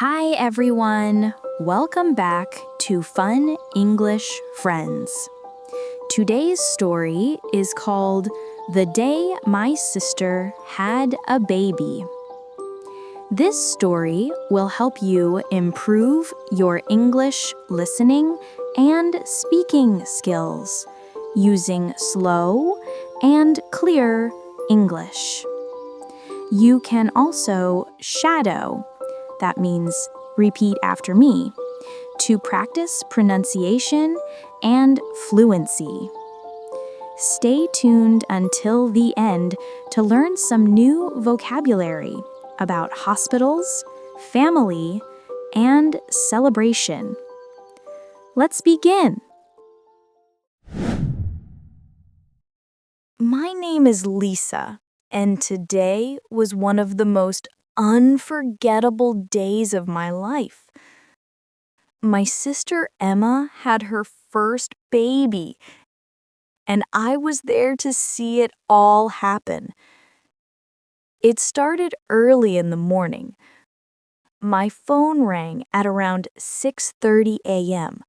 Hi everyone! Welcome back to Fun English Friends. Today's story is called The Day My Sister Had a Baby. This story will help you improve your English listening and speaking skills using slow and clear English. You can also shadow. That means repeat after me, to practice pronunciation and fluency. Stay tuned until the end to learn some new vocabulary about hospitals, family, and celebration. Let's begin. My name is Lisa, and today was one of the most unforgettable days of my life. My sister Emma had her first baby, and I was there to see it all happen. It started early in the morning. My phone rang at around 6:30 a.m.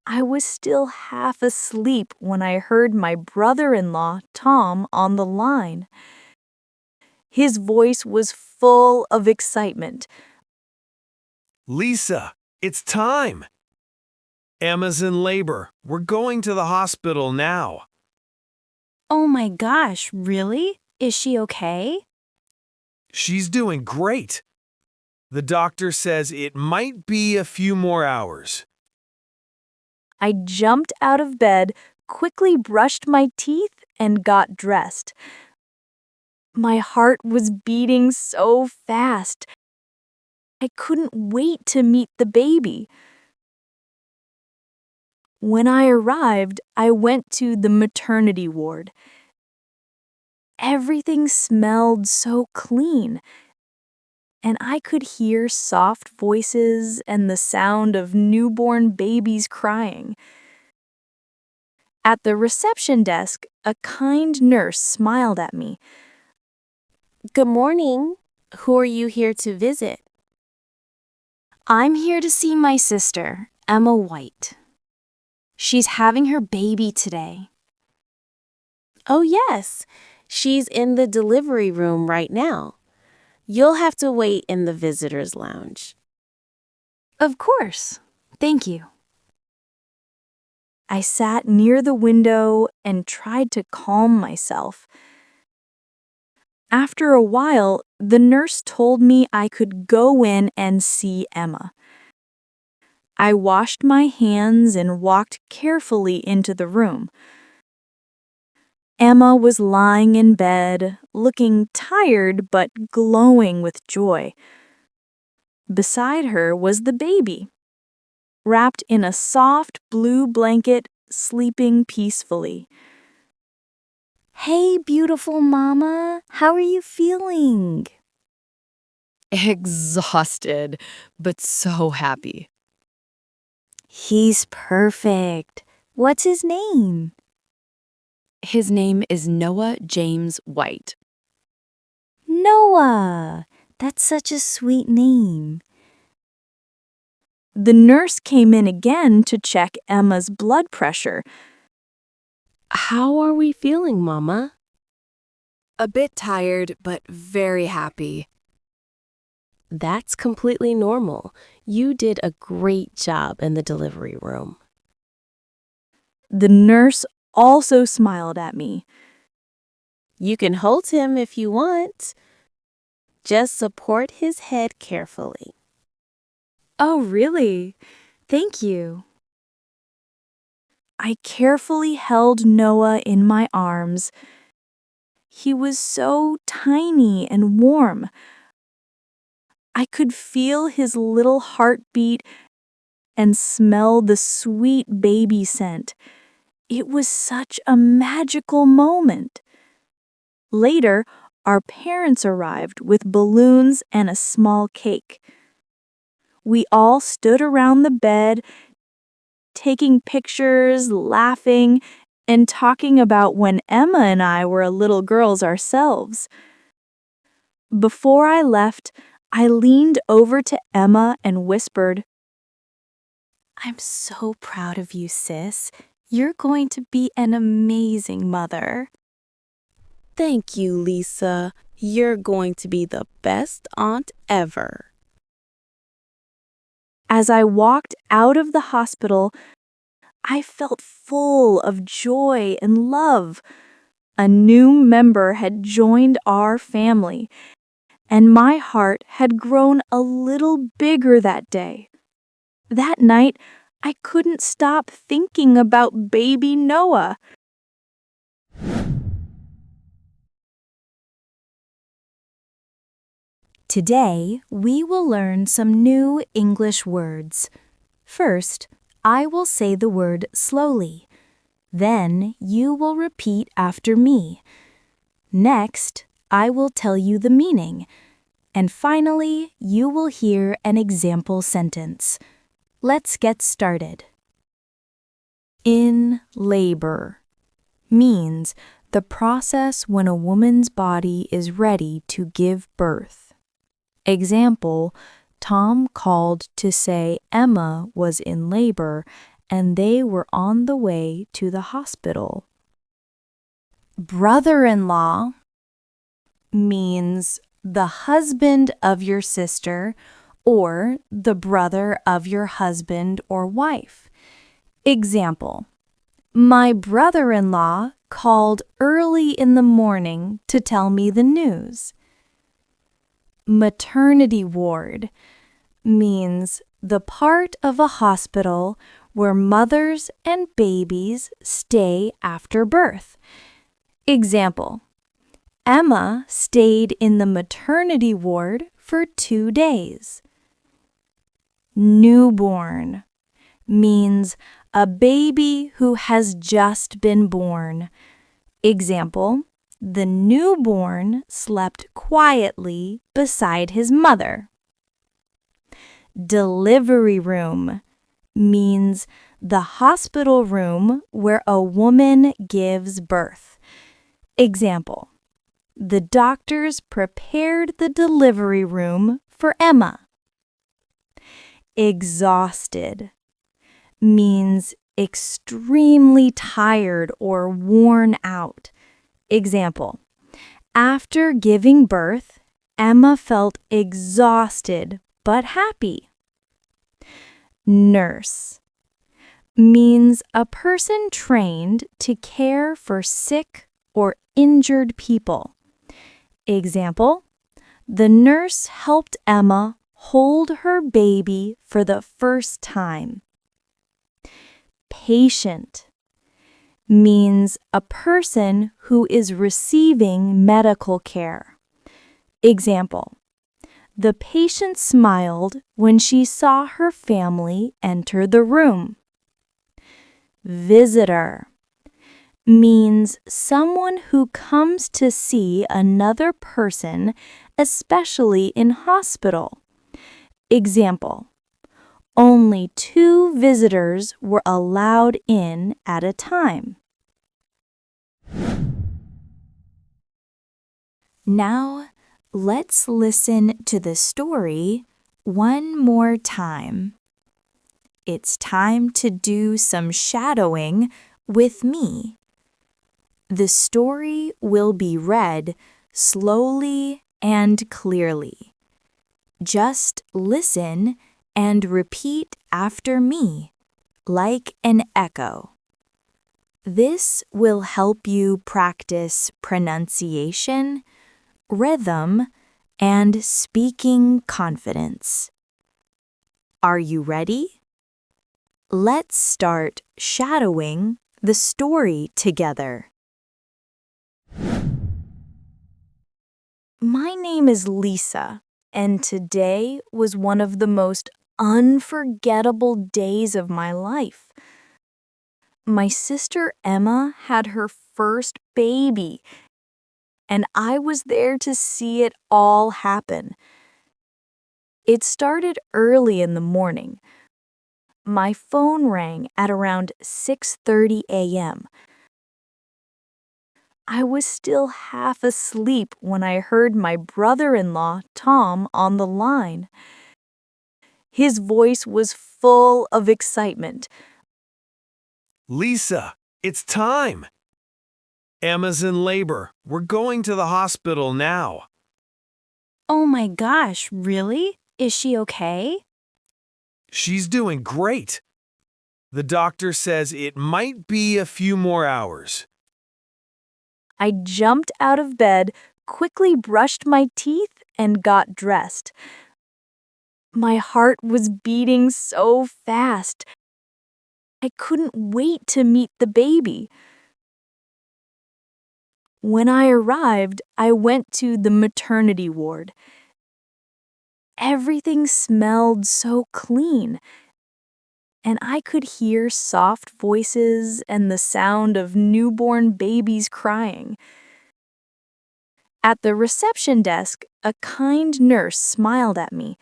I was still half asleep when I heard my brother-in-law, Tom, on the line. His voice was full of excitement. Lisa, it's time. Emma's in labor. We're going to the hospital now. Oh my gosh, really? Is she okay? She's doing great. The doctor says it might be a few more hours. I jumped out of bed, quickly brushed my teeth, and got dressed. My heart was beating so fast. I couldn't wait to meet the baby. When I arrived, I went to the maternity ward. Everything smelled so clean, and I could hear soft voices and the sound of newborn babies crying. At the reception desk, a kind nurse smiled at me. Good morning. Who are you here to visit? I'm here to see my sister, Emma White. She's having her baby today. Oh, yes. She's in the delivery room right now. You'll have to wait in the visitor's lounge. Of course. Thank you. I sat near the window and tried to calm myself. After a while, the nurse told me I could go in and see Emma. I washed my hands and walked carefully into the room. Emma was lying in bed, looking tired but glowing with joy. Beside her was the baby, wrapped in a soft blue blanket, sleeping peacefully. Hey, beautiful mama, how are you feeling? Exhausted, but so happy. He's perfect. What's his name? His name is Noah James White. Noah. That's such a sweet name. The nurse came in again to check Emma's blood pressure. How are we feeling, Mama? A bit tired, but very happy. That's completely normal. You did a great job in the delivery room. The nurse also smiled at me. You can hold him if you want. Just support his head carefully. Oh, really? Thank you. I carefully held Noah in my arms. He was so tiny and warm. I could feel his little heartbeat and smell the sweet baby scent. It was such a magical moment. Later, our parents arrived with balloons and a small cake. We all stood around the bed, taking pictures, laughing, and talking about when Emma and I were little girls ourselves. Before I left, I leaned over to Emma and whispered, "I'm so proud of you, sis. You're going to be an amazing mother." Thank you, Lisa. You're going to be the best aunt ever. As I walked out of the hospital, I felt full of joy and love. A new member had joined our family, and my heart had grown a little bigger that day. That night, I couldn't stop thinking about baby Noah. Today, we will learn some new English words. First, I will say the word slowly. Then you will repeat after me. Next, I will tell you the meaning. And finally, you will hear an example sentence. Let's get started. In labor means the process when a woman's body is ready to give birth. Example, Tom called to say Emma was in labor and they were on the way to the hospital. Brother-in-law means the husband of your sister or the brother of your husband or wife. Example, my brother-in-law called early in the morning to tell me the news. Maternity ward means the part of a hospital where mothers and babies stay after birth. Example, Emma stayed in the maternity ward for 2 days. Newborn means a baby who has just been born. Example, the newborn slept quietly beside his mother. Delivery room means the hospital room where a woman gives birth. Example, the doctors prepared the delivery room for Emma. Exhausted means extremely tired or worn out. Example, after giving birth, Emma felt exhausted but happy. Nurse means a person trained to care for sick or injured people. Example, the nurse helped Emma hold her baby for the first time. Patient means a person who is receiving medical care. Example, the patient smiled when she saw her family enter the room. Visitor means someone who comes to see another person, especially in hospital. Example, only 2 visitors were allowed in at a time. Now, let's listen to the story one more time. It's time to do some shadowing with me. The story will be read slowly and clearly. Just listen and repeat after me, like an echo. This will help you practice pronunciation, rhythm, and speaking confidence. Are you ready? Let's start shadowing the story together. My name is Lisa, and today was one of the most unforgettable days of my life. My sister Emma had her first baby, and I was there to see it all happen. It started early in the morning. My phone rang at around 6:30 a.m. I was still half asleep when I heard my brother-in-law, Tom, on the line. His voice was full of excitement. Lisa, it's time. Emma's in labor. We're going to the hospital now. Oh my gosh, really? Is she okay? She's doing great. The doctor says it might be a few more hours. I jumped out of bed, quickly brushed my teeth, and got dressed. My heart was beating so fast. I couldn't wait to meet the baby. When I arrived, I went to the maternity ward. Everything smelled so clean, and I could hear soft voices and the sound of newborn babies crying. At the reception desk, a kind nurse smiled at me.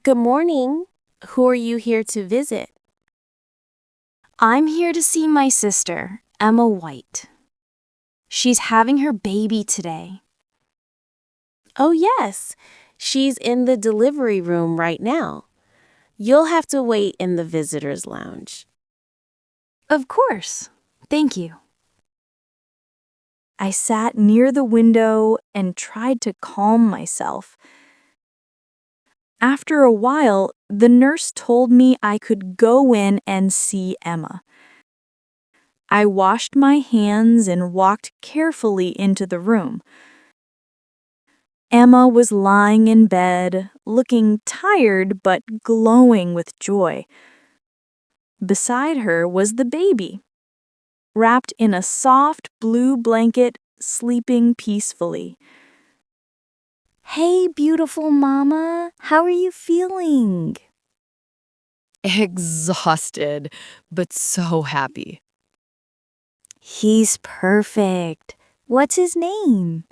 Good morning. Who are you here to visit? I'm here to see my sister, Emma White. She's having her baby today. Oh, yes. She's in the delivery room right now. You'll have to wait in the visitor's lounge. Of course. Thank you. I sat near the window and tried to calm myself. After a while, the nurse told me I could go in and see Emma. I washed my hands and walked carefully into the room. Emma was lying in bed, looking tired but glowing with joy. Beside her was the baby, wrapped in a soft blue blanket, sleeping peacefully. "Hey, beautiful mama, how are you feeling?" Exhausted, but so happy. "He's perfect. What's his name?"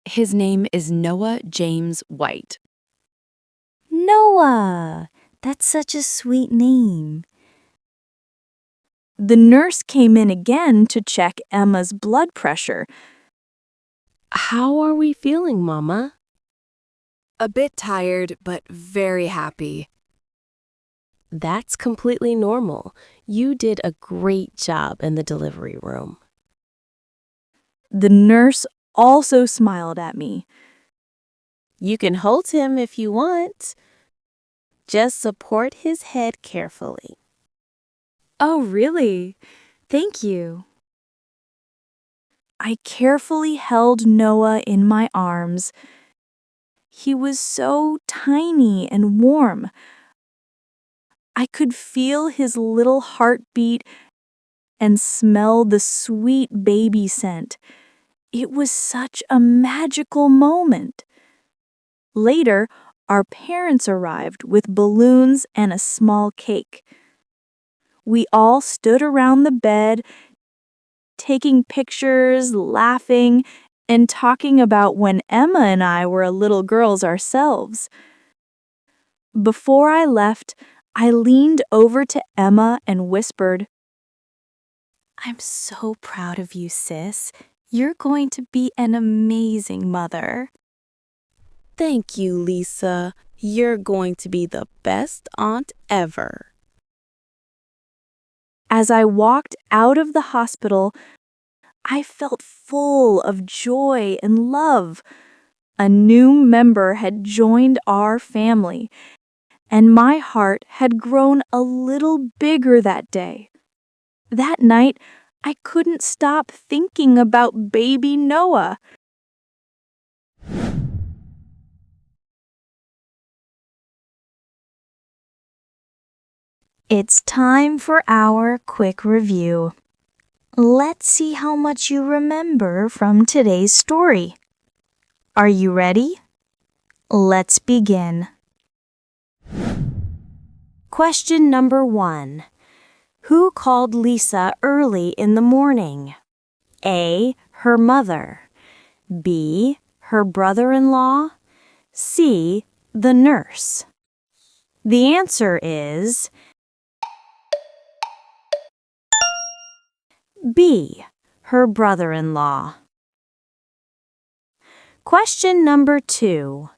His name is Noah James White. "Noah. That's such a sweet name." The nurse came in again to check Emma's blood pressure. How are we feeling, Mama? A bit tired, but very happy. That's completely normal. You did a great job in the delivery room. The nurse also smiled at me. You can hold him if you want. Just support his head carefully. "Oh, really? Thank you." I carefully held Noah in my arms. He was so tiny and warm. I could feel his little heartbeat and smell the sweet baby scent. It was such a magical moment. Later, our parents arrived with balloons and a small cake. We all stood around the bed, taking pictures, laughing, and talking about when Emma and I were little girls ourselves. Before I left, I leaned over to Emma and whispered, "I'm so proud of you, sis. You're going to be an amazing mother." Thank you, Lisa. You're going to be the best aunt ever. As I walked out of the hospital, I felt full of joy and love. A new member had joined our family, and my heart had grown a little bigger that day. That night, I couldn't stop thinking about baby Noah. It's time for our quick review. Let's see how much you remember from today's story. Are you ready? Let's begin. Question number 1. Who called Lisa early in the morning? A. Her mother. B. Her brother-in-law. C. The nurse. The answer is B. her brother-in-law. Question number 2.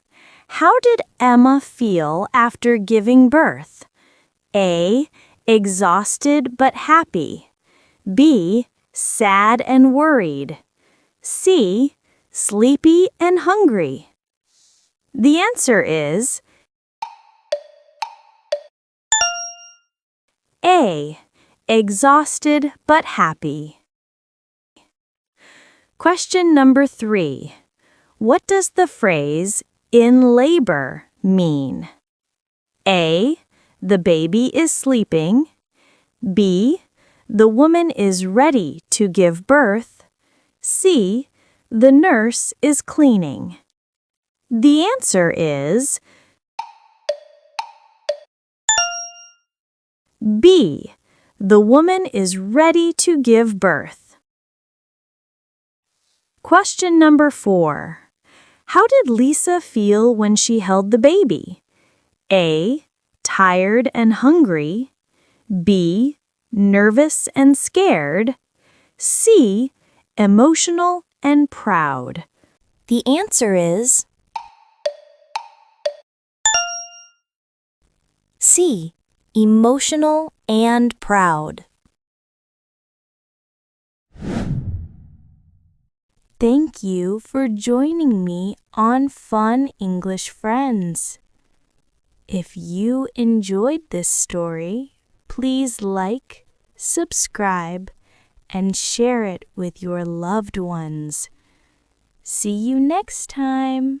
How did Emma feel after giving birth? A. Exhausted but happy. B. Sad and worried. C. Sleepy and hungry. The answer is A. Exhausted but happy. Question number 3. What does the phrase "in labor" mean? A. The baby is sleeping. B. The woman is ready to give birth. C. The nurse is cleaning. The answer is B. The woman is ready to give birth. Question number 4. How did Lisa feel when she held the baby? A. Tired and hungry. B. Nervous and scared. C. Emotional and proud. The answer is C. Emotional and proud. Thank you for joining me on Fun English Friends. If you enjoyed this story, please like, subscribe, and share it with your loved ones. See you next time.